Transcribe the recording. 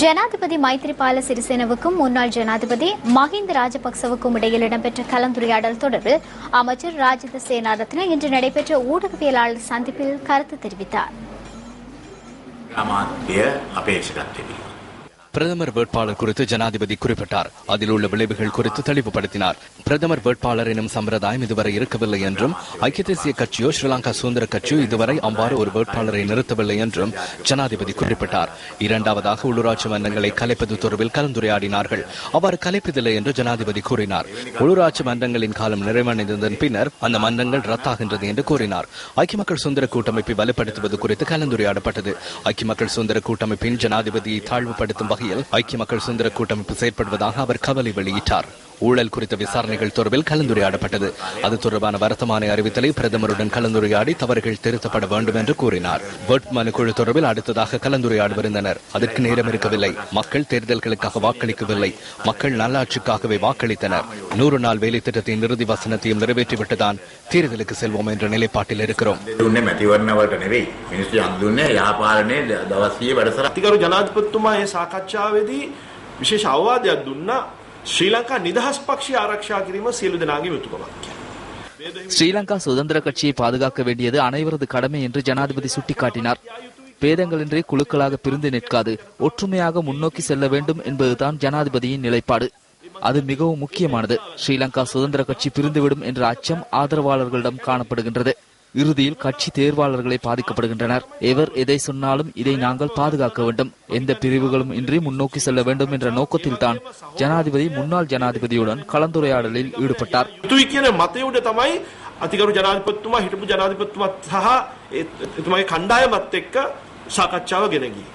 ஜனாதிபதி மைத்ரிபால சிறிசேனவுக்கும் முன்னாள் ஜனாதிபதி மஹிந்த ராஜபக்சவுக்கும் இடையில் இடம்பெற்ற கலந்துரையாடல் தொடர்பில் அமைச்சர் ராஜித சேனாரத்ன இன்று நடைபெற்ற ஊடகவியலாளர் சந்திப்பில் கருத்து தெரிவித்தார். பிரதமர் வேட்பாளர் குறித்து ஜனாதிபதி குறிப்பிட்டார். அதில் உள்ள விளைவுகள் குறித்து தெளிவுபடுத்தினார். பிரதமர் வேட்பாளர் எனும் சம்பிரதாயம் இதுவரை இருக்கவில்லை என்றும் ஐக்கிய தேசிய கட்சியோ ஸ்ரீலங்கா சுதந்திர கட்சியோ இதுவரை அவ்வாறு ஒரு வேட்பாளரை நிறுத்தவில்லை என்றும் ஜனாதிபதி குறிப்பிட்டார். இரண்டாவதாக உள்ளூராட்சி மன்றங்களை கலைப்பது தொடர்பில் கலந்துரையாடினார்கள். அவ்வாறு கலைப்பதில்லை என்று ஜனாதிபதி கூறினார். உள்ளூராட்சி மன்றங்களின் காலம் நிறைவடைந்ததன் பின்னர் அந்த மன்றங்கள் ரத்தாகின்றது என்று கூறினார். ஐக்கிய மக்கள் சுதந்திர கூட்டமைப்பை வலுப்படுத்துவது குறித்து கலந்துரையாடப்பட்டது. ஐக்கிய மக்கள் சுதந்திர கூட்டமைப்பின் ஜனாதிபதியை தாழ்வுபடுத்தும் ஐக்கிய மக்கள் சுதந்திர கூட்டமைப்பு செயற்படுவதாக அவர் கவலை வெளியிட்டார். ஊழல் குறித்த விசாரணைகள் தொடர்பில் கலந்துரையாடப்பட்டது. அது தொடர்பான வருத்தமான அறிவித்தலை பிரதமருடன் கலந்துரையாடி தவறுகள் திருத்தப்பட வேண்டும் என்று கூறினார். வேட்புமனு குழு தொடர்பில் அடுத்ததாக கலந்துரையாடுவிருந்தனர். அதற்கு நேரம் இருக்கவில்லை. மக்கள் தேர்தல்களுக்காக வாக்களிக்கவில்லை. மக்கள் நல்லாட்சிக்காகவே வாக்களித்தனர். 100 நாள் வேலை திட்டத்தின் இறுதி வசனத்தையும் நிறைவேற்றிவிட்டுதான் தேர்தலுக்கு செல்வோம் என்ற நிலைப்பாட்டில் இருக்கிறோம். විශේෂ අවවාදයක් දුන්නා. ශ්‍රී ලංකා නිදහස් පක්ෂය ආරක්ෂා කිරීම සියලු දෙනාගේ යුතුයකමක්. ஸ்ரீலங்கா சுதந்திர கட்சியை பாதுகாக்க வேண்டியது அனைவரது கடமை என்று ஜனாதிபதி சுட்டிக்காட்டினார். பேதங்களின்றி குழுக்களாக பிரிந்து நிற்காது, ஒற்றுமையாக முன்னோக்கி செல்ல வேண்டும் என்பதுதான் ஜனாதிபதியின் நிலைப்பாடு. அது மிகவும் முக்கியமானது. ஸ்ரீலங்கா சுதந்திர கட்சி பிரிந்துவிடும் என்ற அச்சம் ஆதரவாளர்களிடம் காணப்படுகின்றது. இறுதியில் கட்சி தேர்வாளர்களை பாதிக்கப்படுகின்றனர். எவர் எதை சொன்னாலும் இதை நாங்கள் பாதுகாக்க வேண்டும், எந்த பிரிவுகளும் இன்றி முன்னோக்கி செல்ல வேண்டும் என்ற நோக்கத்தில் தான் ஜனாதிபதி முன்னாள் ஜனாதிபதியுடன் கலந்துரையாடலில் ஈடுபட்டார். අතිගරු ජනාධිපතිතුමා හිටපු ජනාධිපතිතුමත් සහ එතුමාගේ කණ්ඩායමත් එක්ක සාකච්ඡාව ගෙන ගියේ.